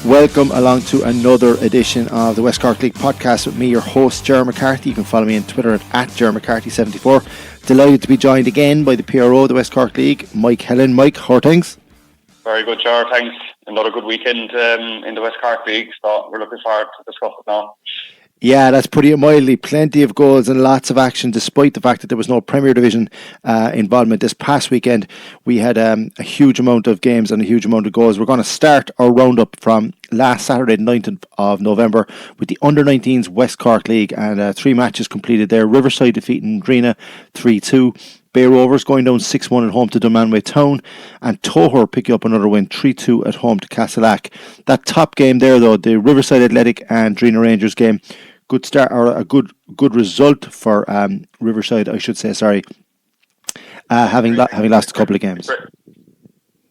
Welcome along to another edition of the West Cork League podcast with me, your host, Ger McCarthy. You can follow me on Twitter at GerMcCarthy74. Delighted to be joined again by the PRO of the West Cork League, Mike Helen. Mike, how are things? Very good, Ger. Thanks. Another good weekend in the West Cork League, so we're looking forward to discuss it now. Yeah, that's putting it mildly. Plenty of goals and lots of action, despite the fact that there was no Premier Division involvement this past weekend. We had a huge amount of games and a huge amount of goals. We're going to start our roundup from last Saturday, the 9th of November, with the Under-19s West Cork League, and 3 matches completed there. Riverside defeating Drina 3-2. Bay Rovers going down 6-1 at home to Dunmanway Town, and Toher picking up another win 3-2 at home to Castleack. That top game there, though, the Riverside Athletic and Drina Rangers game, good start, or a good result for Riverside, I should say. Sorry, having lost a couple of games.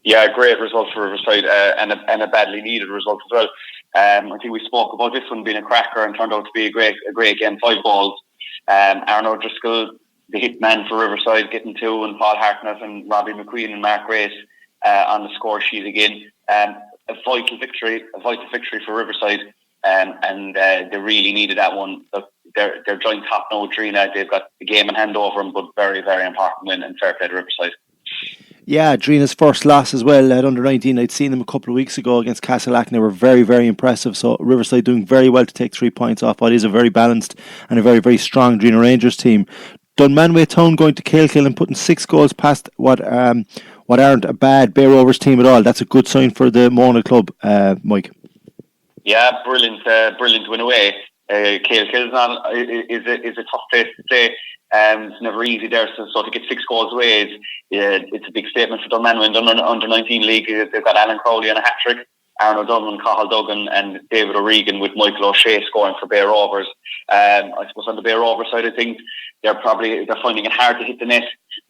Yeah, great result for Riverside, and a badly needed result as well. I think we spoke about this one being a cracker and turned out to be a great game. 5 goals. Arno Driscoll, the hitman for Riverside, getting 2, and Paul Hartnett and Robbie McQueen and Mark Race on the score sheet again. A vital victory for Riverside, and they really needed that one. They're joint top now with Drina. They've got the game in hand over them, but very, very important win, and fair play to Riverside. Yeah, Drina's first loss as well at Under-19. I'd seen them a couple of weeks ago against Castleack, and they were very, very impressive. So Riverside doing very well to take 3 points off what is a very balanced and a very, very strong Drina Rangers team. Dunmanway Town going to Kill and putting 6 goals past what aren't a bad Bay Rovers team at all. That's a good sign for the Mona club, Mike. Yeah, brilliant win away. Kill is a tough place to play. It's never easy there, so to get 6 goals away, it's a big statement for Dunmanway. In the Under-19 league, they've got Alan Crowley on a hat-trick, Arno Dunn, Cathal Duggan and David O'Regan, with Michael O'Shea scoring for Bay Rovers. I suppose on the Bay Rovers side of things, they're finding it hard to hit the net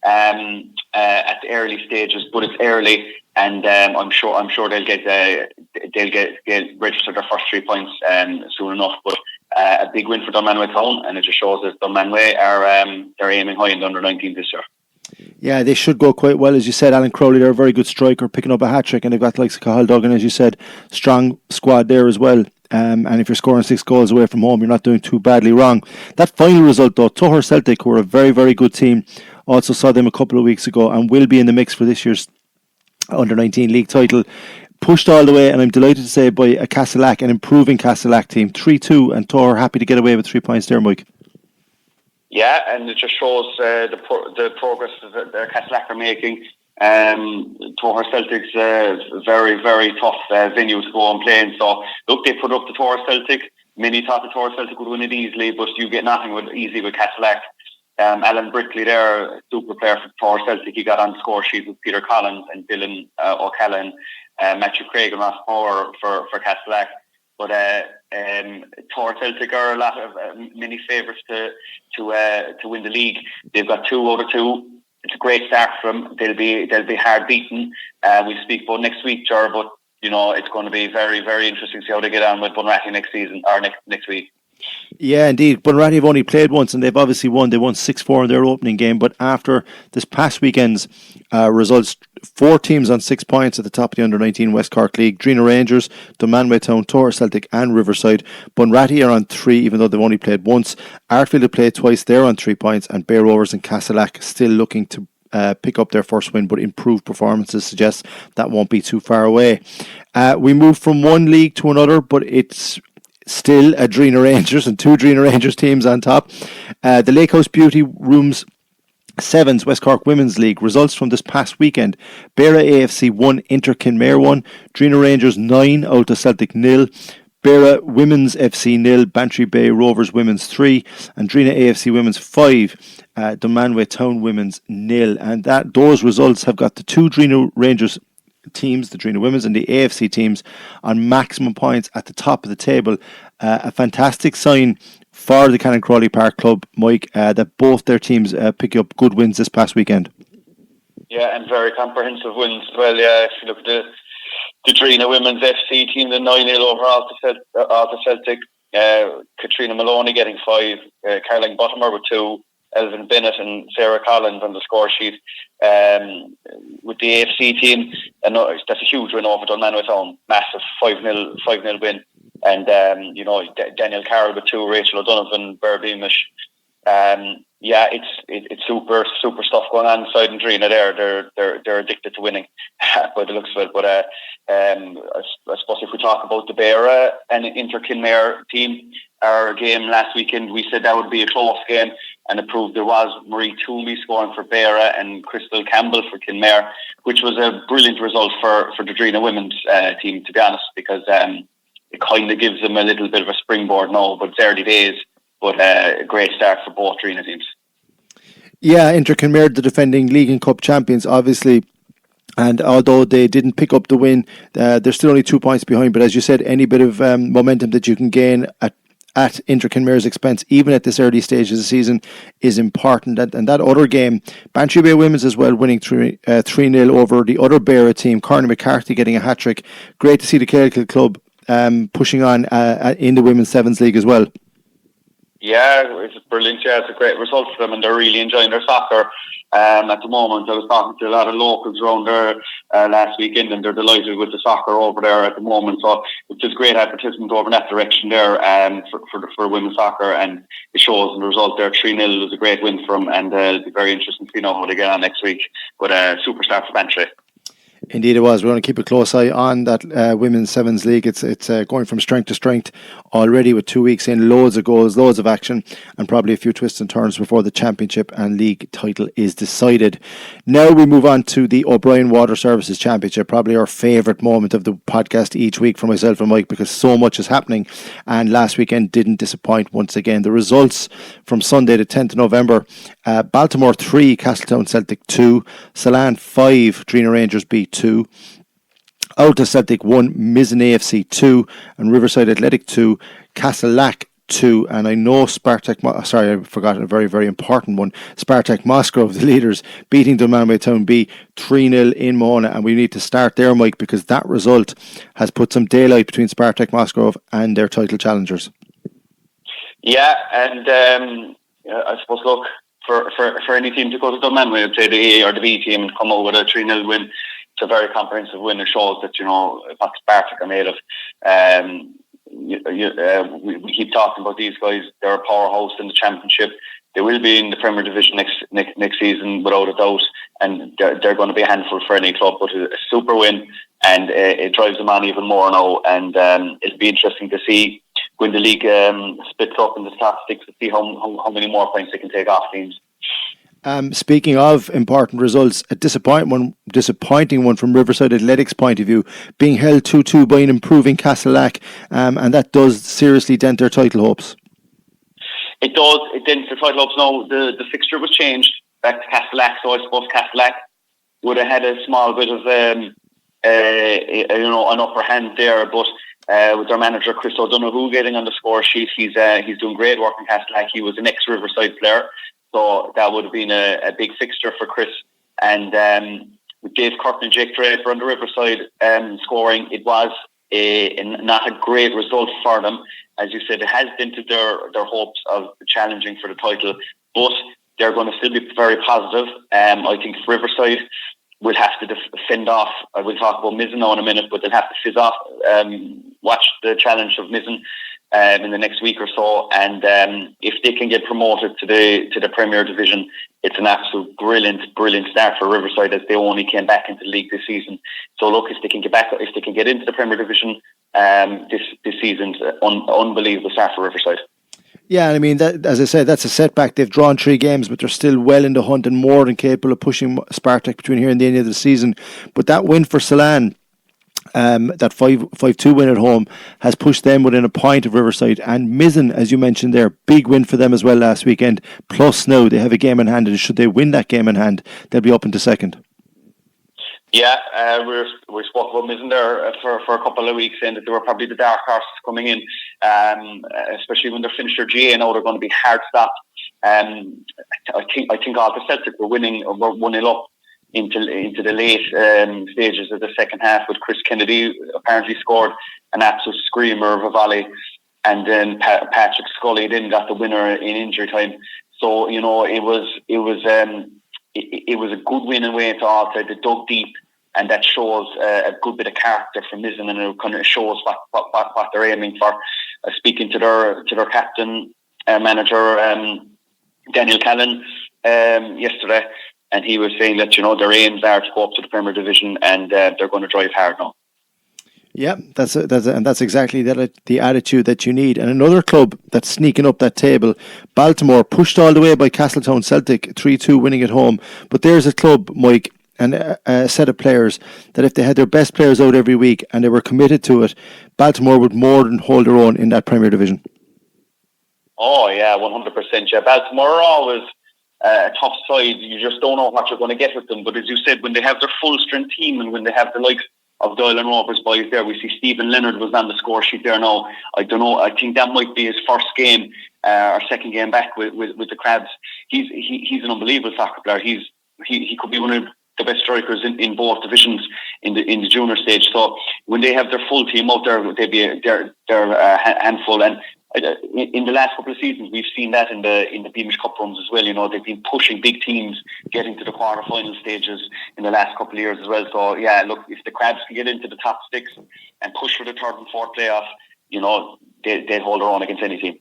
at the early stages, but it's early, and I'm sure they'll get registered their first 3 points soon enough. But a big win for Dunmanway Town, and it just shows that Dunmanway they're aiming high in the Under-19 this year. Yeah, they should go quite well. As you said, Alan Crowley, they're a very good striker, picking up a hat-trick, and they've got like Cathal Duggan, as you said, strong squad there as well. And if you're scoring 6 goals away from home, you're not doing too badly wrong. That final result, though, Toher Celtic, who are a very, very good team, also saw them a couple of weeks ago and will be in the mix for this year's Under-19 league title. Pushed all the way, and I'm delighted to say, by a Castleack, an improving Castleack team, 3-2, and Toher happy to get away with 3 points there, Mike. Yeah, and it just shows the progress that Castleack are making. Toher Celtic's very, very tough venue to go and play in. So, look, they put up the Toher Celtic. Many thought the Toher Celtic would win it easily, but you get nothing easy with Castleack. Alan Brickley there, super player for Toher Celtic. He got on the score sheet with Peter Collins and Dylan O'Callaghan, Matthew Craig and Ross Power for Castleack. But Toher Celtic are many favourites to win the league. They've got 2 out of 2. It's a great start for them. They'll be hard beaten. We'll speak about next week, Ger, but it's going to be very, very interesting to see how they get on with Bunratty next season or next week. Yeah, indeed. Bunratty have only played once, and they've obviously won. They won 6-4 in their opening game, but after this past weekend's results, 4 teams on 6 points at the top of the Under-19 West Cork League. Drina Rangers, Dunmanway Town, Toher Celtic and Riverside. Bunratty are on 3, even though they've only played once. Artfield have played twice, they're on 3 points, and Bay Rovers and Castleack still looking to pick up their first win, but improved performances suggest that won't be too far away. We move from one league to another, but it's still a Drina Rangers and 2 Drina Rangers teams on top. The Lakehouse Beauty Rooms Sevens West Cork Women's League results from this past weekend. Beara AFC 1, Inter Kinmare 1, Drina Rangers 9, Ulta Celtic 0, Beara Women's FC 0, Bantry Bay Rovers Women's 3, and Drina AFC Women's 5, Dunmanway Town Women's 0. And those results have got the 2 Drina Rangers teams, the Drina Women's and the AFC teams, on maximum points at the top of the table. A fantastic sign for the Cannon Crawley Park Club, Mike, that both their teams pick up good wins this past weekend. Yeah, and very comprehensive wins as well. Yeah, if you look at the Drina Women's FC team, the 9-0 overall to Celtic. Katrina Maloney getting 5, Caroline Bottomer with 2, Elvin Bennett and Sarah Collins on the score sheet. With the AFC team, that's a huge win over Dunmanway Town. Massive 5-0 win. And, Daniel Carroll with 2, Rachel O'Donovan, Bear Beamish. It's super stuff going on inside in Drina there. They're addicted to winning by the looks of it. But I suppose if we talk about the Beara and Inter-Kinmare team, our game last weekend, we said that would be a close game, and it proved there was Marie Toomey scoring for Beara and Crystal Campbell for Kinmare, which was a brilliant result for the Drina women's team, to be honest, because it kind of gives them a little bit of a springboard now, but it's early days. But a great start for both Drina teams. Yeah, Inter-Kinmare, the defending League and Cup champions, obviously. And although they didn't pick up the win, they're still only 2 points behind. But as you said, any bit of momentum that you can gain at Inter-Kinmare's expense, even at this early stage of the season, is important. And that other game, Bantry Bay Women's as well, winning 3-0 over the other Beara team, Corny McCarthy getting a hat-trick. Great to see the Kilkenny club pushing on in the Women's Sevens League as well. Yeah, it's brilliant. Yeah, it's a great result for them, and they're really enjoying their soccer at the moment. I was talking to a lot of locals around there last weekend, and they're delighted with the soccer over there at the moment. So it's just great advertisement over in that direction there for women's soccer, and it shows in the result there. 3-0 was a great win for them, and it'll be very interesting to see how they get on next week. But super start for Bantry. Indeed it was. We're going to keep a close eye on that Women's Sevens League. It's going from strength to strength already with 2 weeks in, loads of goals, loads of action, and probably a few twists and turns before the championship and league title is decided. Now we move on to the O'Brien Water Services Championship, probably our favourite moment of the podcast each week for myself and Mike, because so much is happening, and last weekend didn't disappoint once again. The results from Sunday the 10th of November, Baltimore 3, Castletown Celtic 2, Salan 5, Drina Rangers beat 2, Outa Celtic 1, Mizzen AFC 2, and Riverside Athletic 2, Castellac 2, and I know Spartak, I forgot a very, very important one, Spartak Moscow, the leaders, beating Dunmanway Town B 3-0 in Mona, and we need to start there, Mike, because that result has put some daylight between Spartak Moscow and their title challengers. Yeah, and I suppose, look, for any team to go to Dunmanway, I'd say the A or the B team and come out with a 3-0 win. It's a very comprehensive win. It shows that, what Spartak are made of. We keep talking about these guys. They're a powerhouse in the championship. They will be in the Premier Division next season without a doubt, and they're going to be a handful for any club. But a super win, and it drives them on even more now. And it'll be interesting to see when the league splits up in the top six to see how many more points they can take off teams. Speaking of important results, a disappointing one from Riverside Athletics' point of view, being held 2-2 by an improving Castellac, and that does seriously dent their title hopes. It does. It dents their title hopes. Now, the fixture was changed back to Castellac, so I suppose Castellac would have had a small bit of an upper hand there, but with their manager Chris O'Donoghue getting on the score sheet, he's doing great work in Castellac. He was an ex-Riverside player. So that would have been a big fixture for Chris. And with Dave Curtin and Jake Draper on the Riverside scoring, it was not a great result for them. As you said, it has dented their hopes of challenging for the title, but they're going to still be very positive. I think Riverside will have to fend off. I will talk about Mizzen now in a minute, but they'll have to fizz off, watch the challenge of Mizzen in the next week or so, and if they can get promoted to the Premier Division, it's an absolute brilliant start for Riverside, as they only came back into the league this season. So look, if they can get into the Premier Division this season's unbelievable start for Riverside. Yeah, I mean, that, as I said, that's a setback. They've drawn 3 games, but they're still well in the hunt and more than capable of pushing Spartak between here and the end of the season. But that win for Salan, that 5-2 win at home, has pushed them within a point of Riverside. And Mizzen, as you mentioned there, big win for them as well last weekend. Plus now they have a game in hand, and should they win that game in hand, they'll be up into second. Yeah, we spoke about Mizzen there for a couple of weeks, saying that they were probably the dark horses coming in, especially when they're finished their GA. Now they're going to be hard stopped. I think all the Celtic were 1-0 up into the late stages of the second half, with Chris Kennedy apparently scored an absolute screamer of a volley, and then Patrick Scully then got the winner in injury time. So it was a good win away at Alta. They dug deep, and that shows a good bit of character from Mizzen, and it kind of shows what they're aiming for. Speaking to their captain, manager Daniel Callan yesterday, and he was saying that their aims are to go up to the Premier Division, and they're going to drive hard now. Yeah, that's exactly the attitude that you need. And another club that's sneaking up that table, Baltimore, pushed all the way by Castletown Celtic, 3-2 winning at home. But there's a club, Mike, and a set of players that if they had their best players out every week and they were committed to it, Baltimore would more than hold their own in that Premier Division. Oh yeah, 100%. Yeah, Baltimore are always a tough side. You just don't know what you're going to get with them. But as you said, when they have their full strength team and when they have the likes of Doyle and Rovers boys there, we see Stephen Leonard was on the score sheet there now. I don't know. I think that might be his first game or second game back with the Crabs. He's an unbelievable soccer player. He could be one of the best strikers in both divisions in the junior stage. So when they have their full team out there, they're a handful. And in the last couple of seasons, we've seen that in the Beamish Cup runs as well. They've been pushing big teams, getting to the quarter-final stages in the last couple of years as well. So yeah, look, if the Crabs can get into the top six and push for the third and fourth playoff, they'll hold their own against any team.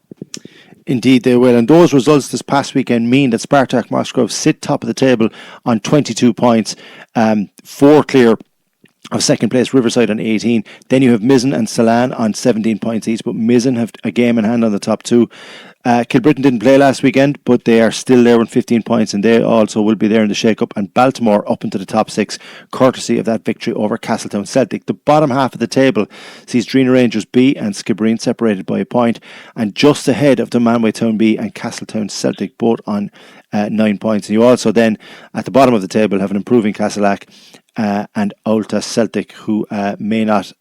Indeed they will, and those results this past weekend mean that Spartak Moscow sit top of the table on 22 points, 4 clear of second place, Riverside on 18. Then you have Mizzen and Salan on 17 points each, but Mizzen have a game in hand on the top two. Kilbrittain didn't play last weekend, but they are still there on 15 points, and they also will be there in the shake-up. And Baltimore up into the top 6, courtesy of that victory over Castletown Celtic. The bottom half of the table sees Drina Rangers B and Skibbereen separated by a point, and just ahead of the Manway Town B and Castletown Celtic, both on 9 points. And you also then, at the bottom of the table, have an improving Castleac and Ulta Celtic, who may not...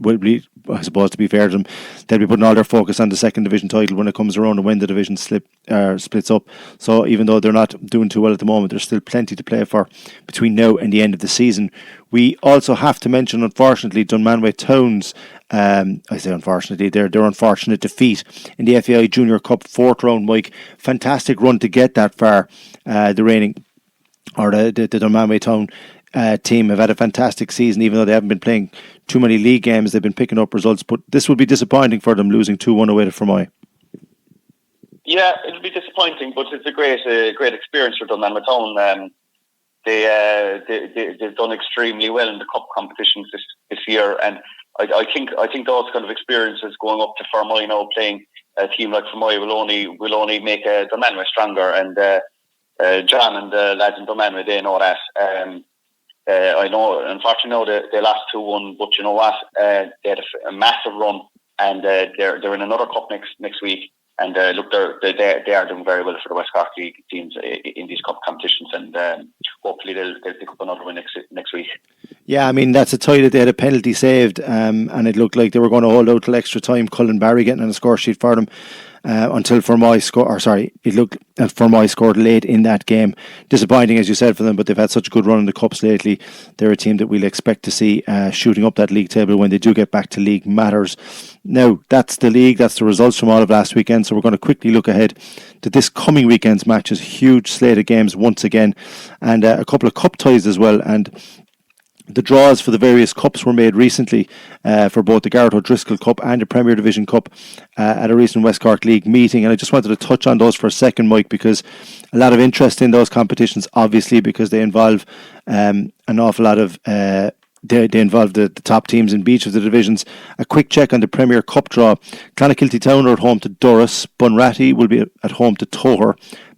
will be, I suppose, to be fair to them, they'll be putting all their focus on the second division title when it comes around and when the division splits up. So even though they're not doing too well at the moment, there's still plenty to play for between now and the end of the season. We also have to mention, unfortunately, Dunmanway Town's I say unfortunately, their unfortunate defeat in the FAI Junior Cup 4th round, Mike. Fantastic run to get that far. The reigning, or the Dunmanway Town team have had a fantastic season, even though they haven't been playing too many league games. They've been picking up results, but this will be disappointing for them, losing 2-1 away to Fermoy. Yeah, it'll be disappointing, but it's a great experience for Dunmanway Town. They've done extremely well in the cup competitions this year, and I think those kind of experiences going up to Fermoy now, playing a team like Fermoy will only make Dunmanway stronger. And John and the lads in Dunmanway, they know that. I know, unfortunately, they lost 2-1, but you know what? They had a massive run, and they're in another cup next week. And look, they are doing very well for the West Cork League teams in these cup competitions, and hopefully they'll pick up another win next week. Yeah, I mean, that's a tie that they had a penalty saved, and it looked like they were going to hold out till extra time. Cullen Barry getting on the score sheet for them until Fermoy Fermoy scored late in that game. Disappointing, as you said, for them, but they've had such a good run in the cups lately. They're a team that we'll expect to see shooting up that league table when they do get back to league matters. Now, that's the league, that's the results from all of last weekend, so we're going to quickly look ahead to this coming weekend's matches. Huge slate of games once again, and a couple of cup ties as well. And the draws for the various cups were made recently for both the Garrett O'Driscoll Cup and the Premier Division Cup at a recent West Cork League meeting. And I just wanted to touch on those for a second, Mike, because a lot of interest in those competitions, obviously, because they involve an awful lot of... They involve the top teams in each of the divisions. A quick check on the Premier Cup draw. Clonakilty Town are at home to Doris. Bunratty will be at home to Toher.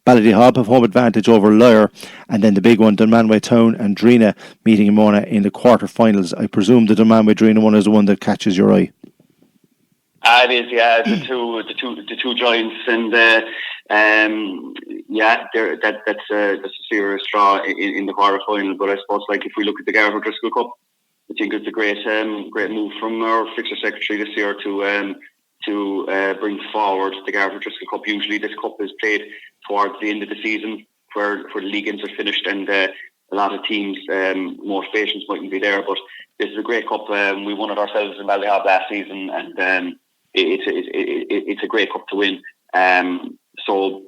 Ballydehob have home advantage over Lyre, and then the big one, Dunmanway Town and Drina meeting in Mona in the quarter-finals. I presume the Dunmanway Drina one is the one that catches your eye. It is, yeah. The two giants, and that's a serious draw in the quarter-final. But I suppose, like, if we look at the Garrett O'Driscoll Cup, I think it's a great move from our fixture secretary this year to bring forward the Garrett O'Driscoll Cup. Usually this cup is played towards the end of the season where the league games are finished, and a lot of teams' motivations mightn't be there, but this is a great cup. We won it ourselves in Ballydehob last season, and it's a great cup to win. So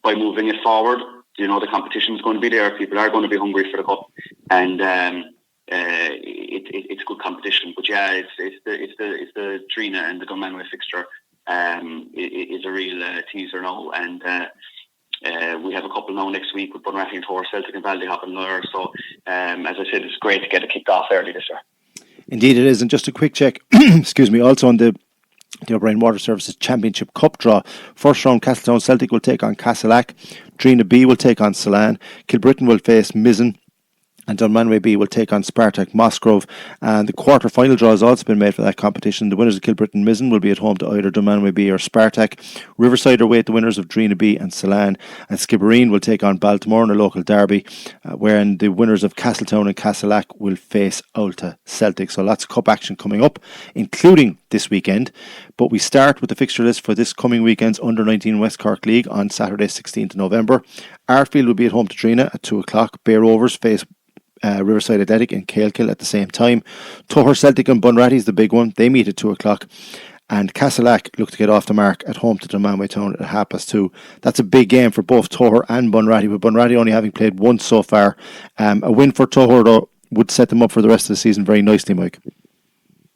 by moving it forward, the competition is going to be there. People are going to be hungry for the cup, and it's good competition. But yeah, it's the Trina and the Dunmanway fixture is a real teaser now, and we have a couple now next week with Bunratty and Tor, Celtic and Ballyhop and there. So as I said, it's great to get it kicked off early this year. Indeed it is. And just a quick check, excuse me, also on the O'Brien Water Services Championship Cup draw. First round, Castletown Celtic will take on Castleack, Drina B will take on Salan, Kilbrittain will face Mizzen, and Dunmanway B will take on Spartak Musgrove. And the quarter-final draw has also been made for that competition. The winners of Kilbrittain Mizzen will be at home to either Dunmanway B or Spartak. Riverside await the winners of Drina B and Salan. And Skibbereen will take on Baltimore in a local derby, wherein the winners of Castletown and Castleack will face Ulta Celtic. So lots of cup action coming up, including this weekend. But we start with the fixture list for this coming weekend's Under-19 West Cork League on Saturday 16th November. Artfield will be at home to Drina at 2 o'clock. Bear Rovers face Riverside Athletic and Calekill at the same time. Toher Celtic and Bunratty is the big one. They meet at 2 o'clock. And Castleack look to get off the mark at home to Dunmanway Town at 2:30. That's a big game for both Toher and Bunratty, with Bunratty only having played once so far. A win for Toher, though, would set them up for the rest of the season very nicely, Mike.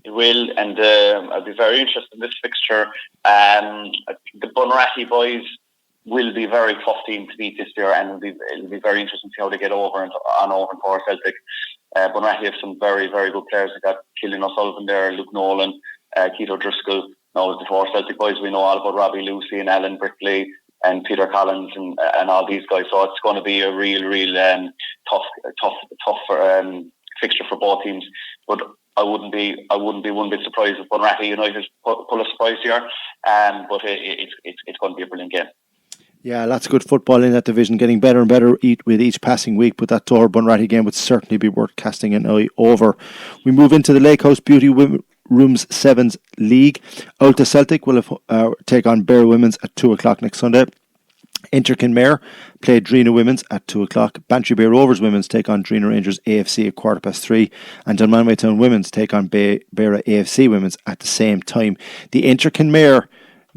It will, and I'll be very interested in this fixture. The Bunratty boys will be a very tough team to beat this year, and it'll be very interesting to see how they get over and for Celtic. Bunratty have some very, very good players. They've got Killian O'Sullivan there, Luke Nolan, Keith O'Driscoll. Now the four Celtic boys, we know all about Robbie Lucy and Alan Brickley and Peter Collins and all these guys. So it's going to be a real tough fixture for both teams. But I wouldn't be one bit surprised if Bunratty United pull a surprise here. But it's going to be a brilliant game. Yeah, lots of good football in that division, getting better and better with each passing week, but that Toher Bunratty game would certainly be worth casting an eye over. We move into the Lake House Beauty Rooms Sevens League. Ulta Celtic will take on Bear Women's at 2 o'clock next Sunday. Inter-Kinmare play Drina Women's at 2 o'clock. Bantry Bay Rovers Women's take on Drina Rangers AFC at 3:15. And Dunmanway Town Women's take on Beara AFC Women's at the same time. The Inter-Kinmare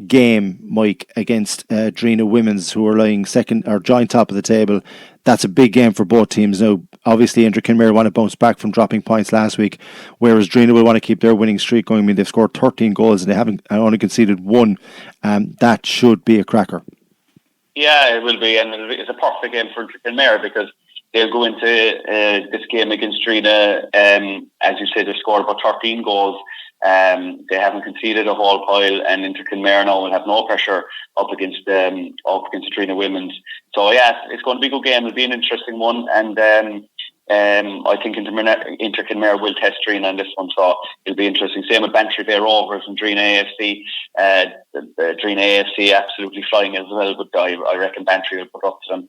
game, Mike, against Drina Women's, who are lying second or joint top of the table. That's a big game for both teams. Now, obviously, Inter-Kinmare want to bounce back from dropping points last week, whereas Drina will want to keep their winning streak going. I mean, they've scored 13 goals and they haven't only conceded one. That should be a cracker. Yeah, it will be, and it's a perfect game for Inter-Kinmare because they'll go into this game against Drina. As you said, they've scored about 13 goals. They haven't conceded a whole pile, and Inter-Kinmare now will have no pressure up against the Drina Women's. So yeah, it's going to be a good game. It'll be an interesting one, and I think Inter-Kinmare will test Drina on this one, so it'll be interesting. Same with Bantry Bay Rovers and Drina AFC. The Drina AFC absolutely flying as well, but I reckon Bantry will put up to them.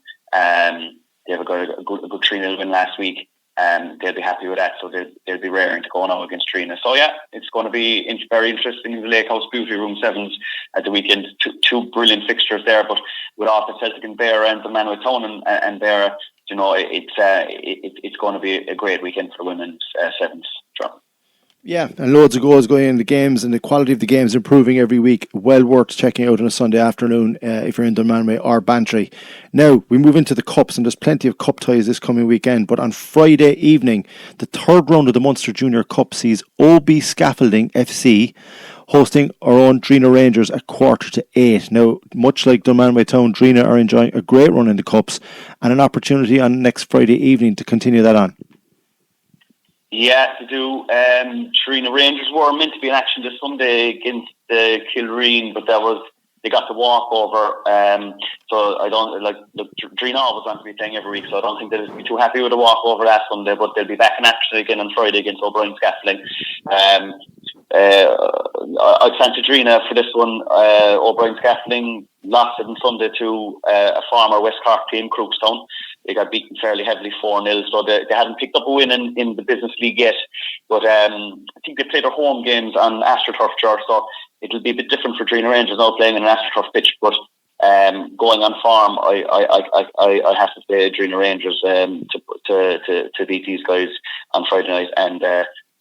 They have got a good 3-0 win last week. They'll be happy with that, so they'll be raring to go now against Trina. So yeah, it's going to be very interesting in the Lake House Beauty Room Sevens at the weekend. Two brilliant fixtures there, but with Arthur Celtic and Beara and Dunmanway Town and Beara, it's going to be a great weekend for the women's sevens. Sure. Yeah, and loads of goals going in the games, and the quality of the games improving every week. Well worth checking out on a Sunday afternoon if you're in Dunmanway or Bantry. Now, we move into the cups, and there's plenty of cup ties this coming weekend. But on Friday evening, the third round of the Munster Junior Cup sees OB Scaffolding FC hosting our own Drina Rangers at 7:45. Now, much like Dunmanway Town, Drina are enjoying a great run in the cups and an opportunity on next Friday evening to continue that on. Yeah, to do. Drina Rangers were meant to be in action this Sunday against Kilreen, but they got the walkover. So I don't Drina always want to be playing every week, so I don't think they'll be too happy with the walkover last Sunday. But they'll be back in action again on Friday against O'Brien Scaffolding. I fancy Drina for this one. O'Brien Scaffolding lost it on Sunday to a former West Cork team, Crookstown. They got beaten fairly heavily 4-0, so they haven't picked up a win in the Business League yet. But I think they play their home games on AstroTurf, so it'll be a bit different for Drina Rangers now playing on an AstroTurf pitch. But going on form, I have to say Drina Rangers to beat these guys on Friday night, and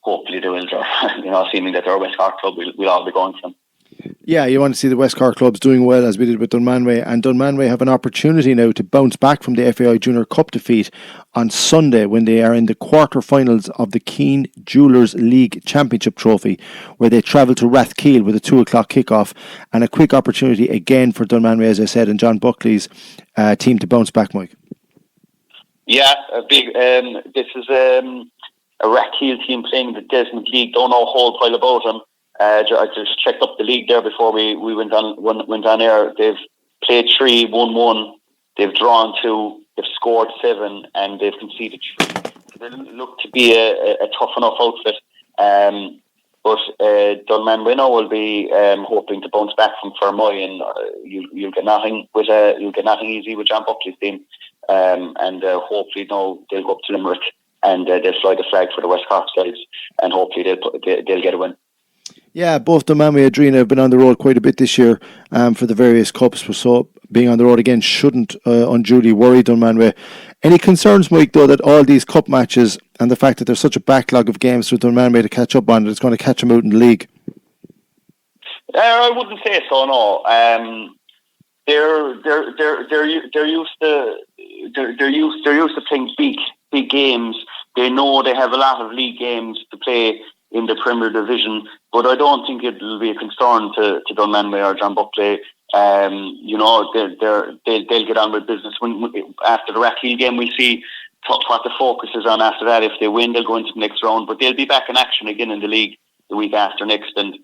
hopefully they will. Seeming that they're a West Cork club, we'll all be going for them. Yeah, you want to see the West Cork clubs doing well, as we did with Dunmanway, and Dunmanway have an opportunity now to bounce back from the FAI Junior Cup defeat on Sunday when they are in the quarter-finals of the Keane Jewellers League Championship Trophy, where they travel to Rathkeale with a 2 o'clock kick-off, and a quick opportunity again for Dunmanway, as I said, and John Buckley's team to bounce back, Mike. Yeah, a big. This is a Rathkeale team playing in the Desmond League. Don't know a whole pile about them. I just checked up the league there before we went on air. They've played 3, won 1. They've drawn 2. They've scored 7, and they've conceded 3. They look to be a tough enough outfit. But Dunmanway now will be hoping to bounce back from Fermoy, and you'll get nothing easy with John Buckley's team. And hopefully now they'll go up to Limerick and they'll fly the flag for the West Cork sides, and hopefully they'll get a win. Yeah, both Dunmanway and Adrina have been on the road quite a bit this year for the various cups, so being on the road again shouldn't unduly worry Dunmanway. Any concerns, Mike, though, that all these cup matches and the fact that there's such a backlog of games for Dunmanway to catch up on, it's going to catch them out in the league? I wouldn't say so. No, they're used to playing big games. They know they have a lot of league games to play in the Premier Division, but I don't think it'll be a concern to Dunmanway or John Buckley. They'll get on with business. After the Rathkeale game, we'll see what the focus is on after that. If they win, they'll go into the next round, but they'll be back in action again in the league the week after next. And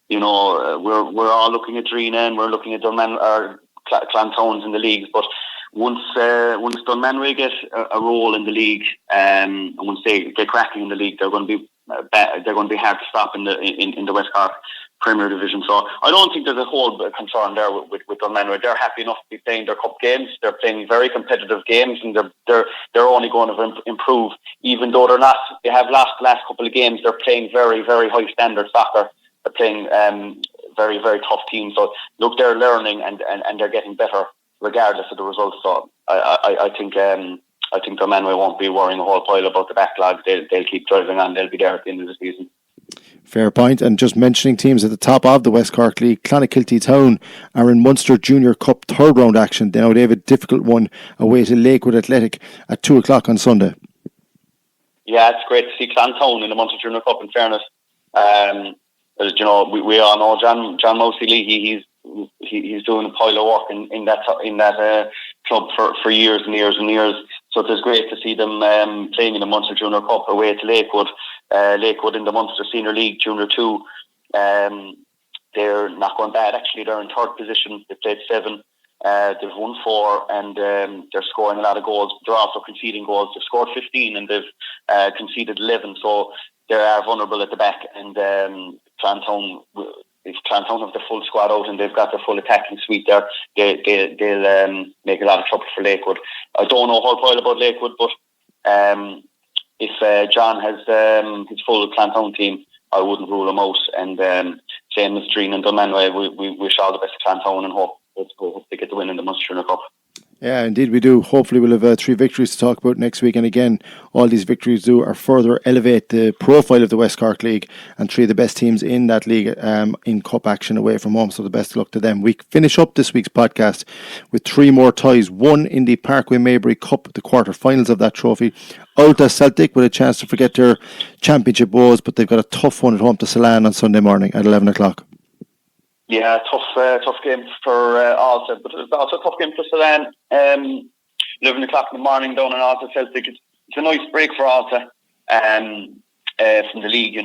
we're all looking at Drina and we're looking at Dunmanway or Clontown's in the leagues, but once Dunmanway get a role in the league, and once they get cracking in the league, they're going to be hard to stop in the West Cork Premier Division. So I don't think there's a whole concern there with Dunmanway. They're happy enough to be playing their cup games. They're playing very competitive games, and they're only going to improve. Even though they have lost the last couple of games, they're playing very, very high standard soccer. They're playing very, very tough teams. So look, they're learning and they're getting better regardless of the results. So I think Dunmanway won't be worrying a whole pile about the backlog. They'll keep driving on. They'll be there at the end of the season. Fair point. And just mentioning teams at the top of the West Cork League, Clonakilty Town are in Munster Junior Cup third round action. They have a difficult one away to Lakewood Athletic at 2 o'clock on Sunday. Yeah, it's great to see Clontown in the Munster Junior Cup, in fairness. As you know, we all know John Mousey Lee. He's doing a pile of work in that club for years and years and years. So it's great to see them playing in the Munster Junior Cup away to Lakewood. Lakewood in the Munster Senior League Junior 2. They're not going bad, actually. They're in third position. They played 7. They've won 4, and they're scoring a lot of goals. They're also conceding goals. They've scored 15 and they've conceded 11. So they are vulnerable at the back. And Clontown have the full squad out and they've got their full attacking suite there, they'll make a lot of trouble for Lakewood. I don't know a whole pile about Lakewood, but if John has his full Clontown team, I wouldn't rule him out. And same as Dreen and Dunmanway, we wish all the best to Clontown and hope they get the win in the Munster Junior Cup. Yeah, indeed we do. Hopefully we'll have 3 victories to talk about next week. And again, all these victories are further elevate the profile of the West Cork League, and 3 of the best teams in that league in cup action away from home. So the best of luck to them. We finish up this week's podcast with 3 more ties. One in the Parkway Maybury Cup, the quarter-finals of that trophy. Ulta Celtic with a chance to forget their championship woes, but they've got a tough one at home to Salan on Sunday morning at 11 o'clock. Yeah, tough game for Alta, but it's also a tough game for Salan. 11 o'clock in the morning down in Alta Celtic. It's a nice break for Alta from the league. It's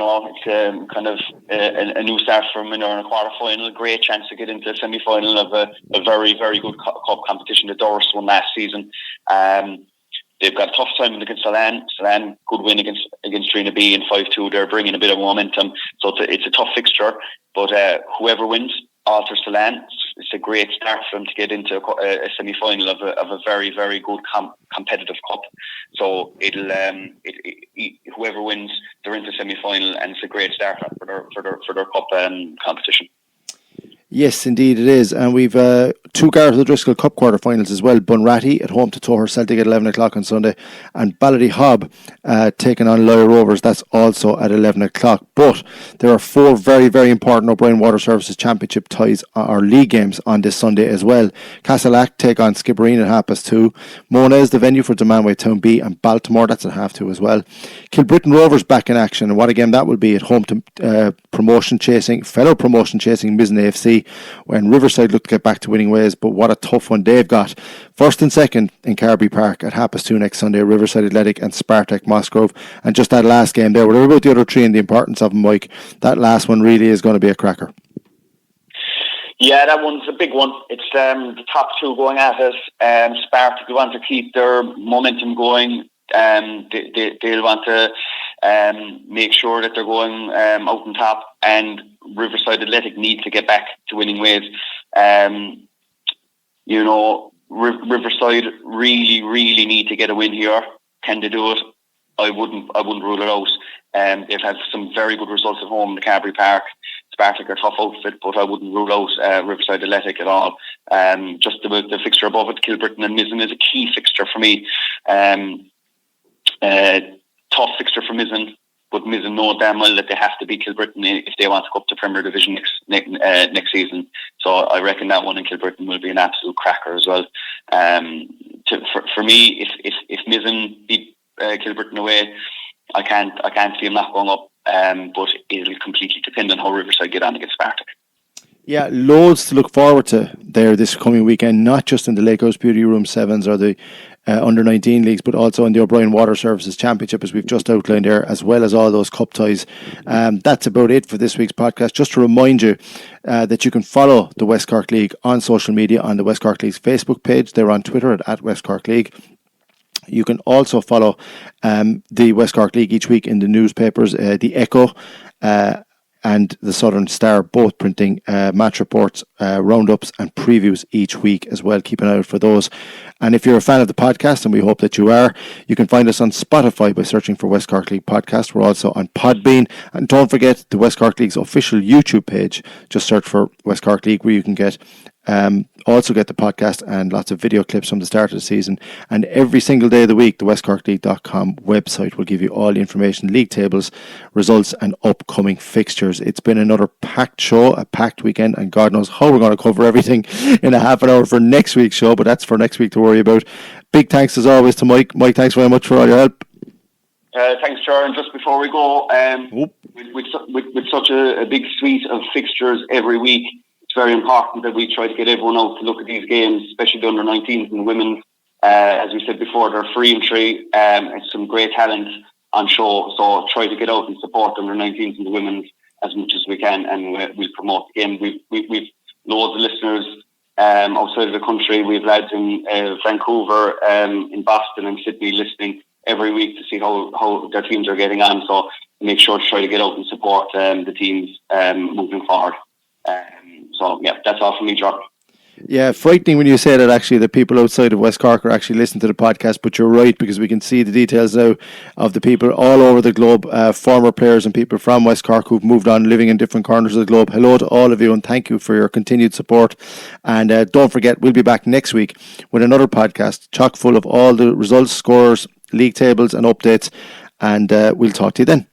kind of a new start for them in a quarter final. Great chance to get into a semi final of a very, very good cup competition. The Doris won last season. They've got a tough time against Salan. Salan, good win against Trina B in 5-2. They're bringing a bit of momentum, so it's a tough fixture. But whoever wins, Alta Salan, it's a great start for them to get into a semi-final of a very, very good competitive cup. So whoever wins, they're into semi-final, and it's a great start for their cup competition. Yes, indeed it is. And we've 2 two Gareth O'Driscoll Cup quarter-finals as well. Bunratty at home to Toher Celtic at 11 o'clock on Sunday, and Ballyhob taking on Loyer Rovers. That's also at 11 o'clock. But there are four very, very important O'Brien Water Services Championship ties or league games on this Sunday as well. Castleac take on Skibbereen at 2:30. Mona is the venue for Demanway Town B, and Baltimore, that's at 2:30 as well. Kilbrittain Rovers back in action, and what a game that will be at home to fellow promotion chasing Mizzen AFC, when Riverside look to get back to winning ways, but what a tough one they've got. First and second in Carby Park at 2:30 next Sunday, Riverside Athletic and Spartak Musgrove. And just that last game there, whatever about the other three and the importance of them, Mike, that last one really is going to be a cracker. Yeah, that one's a big one. It's the top two going at it. Spartak want to keep their momentum going. They'll want to make sure that they're going out on top, and Riverside Athletic need to get back to winning ways. Riverside really need to get a win here. Can they do it? I wouldn't rule it out. They've had some very good results at home in the Carby Park. Spartak are a tough outfit, but I wouldn't rule out Riverside Athletic at all. Just about the fixture above it, Kilbrittain and Mizzen is a key fixture for me. Tough fixture for Mizzen, but Mizzen know damn well that they have to beat Kilbrittain if they want to go up to Premier Division next season. So I reckon that one in Kilbrittain will be an absolute cracker as well. For me, if Mizzen beat Kilbrittain away, I can't see him not going up. But it'll completely depend on how Riverside get on against Spartak. Yeah, loads to look forward to there this coming weekend, not just in the Lake House Beauty Room Sevens or the under-19 leagues, but also in the O'Brien Water Services Championship, as we've just outlined there, as well as all those cup ties. That's about it for this week's podcast. Just to remind you that you can follow the West Cork League on social media on the West Cork League's Facebook page. They're on Twitter at West Cork League. You can also follow the West Cork League each week in the newspapers, the Echo and the Southern Star, both printing match reports, roundups and previews each week as well. Keep an eye out for those. And if you're a fan of the podcast, and we hope that you are, you can find us on Spotify by searching for West Cork League Podcast. We're also on Podbean. And don't forget the West Cork League's official YouTube page. Just search for West Cork League, where you can get also get the podcast and lots of video clips from the start of the season. And every single day of the week, the westcorkleague.com website will give you all the information, league tables, results and upcoming fixtures. It's been another packed show, a packed weekend, and God knows how we're going to cover everything in a half an hour for next week's show, but that's for next week to worry about. Big thanks as always to Mike. Mike, thanks very much for all your help. Thanks, Sharon. Just before we go, with such a big suite of fixtures every week, it's very important that we try to get everyone out to look at these games, especially the under-19s and the women. As we said before, they're free entry and some great talent on show. So try to get out and support the under-19s and the women as much as we can, and we'll promote the game. We've loads of listeners outside of the country. We've lads in Vancouver, in Boston and Sydney listening every week to see how their teams are getting on. So make sure to try to get out and support the teams moving forward. So, yeah, that's all from me, John. Yeah, frightening when you say that actually the people outside of West Cork are actually listening to the podcast, but you're right, because we can see the details now of the people all over the globe, former players and people from West Cork who've moved on, living in different corners of the globe. Hello to all of you and thank you for your continued support. And don't forget, we'll be back next week with another podcast chock full of all the results, scores, league tables and updates, and we'll talk to you then.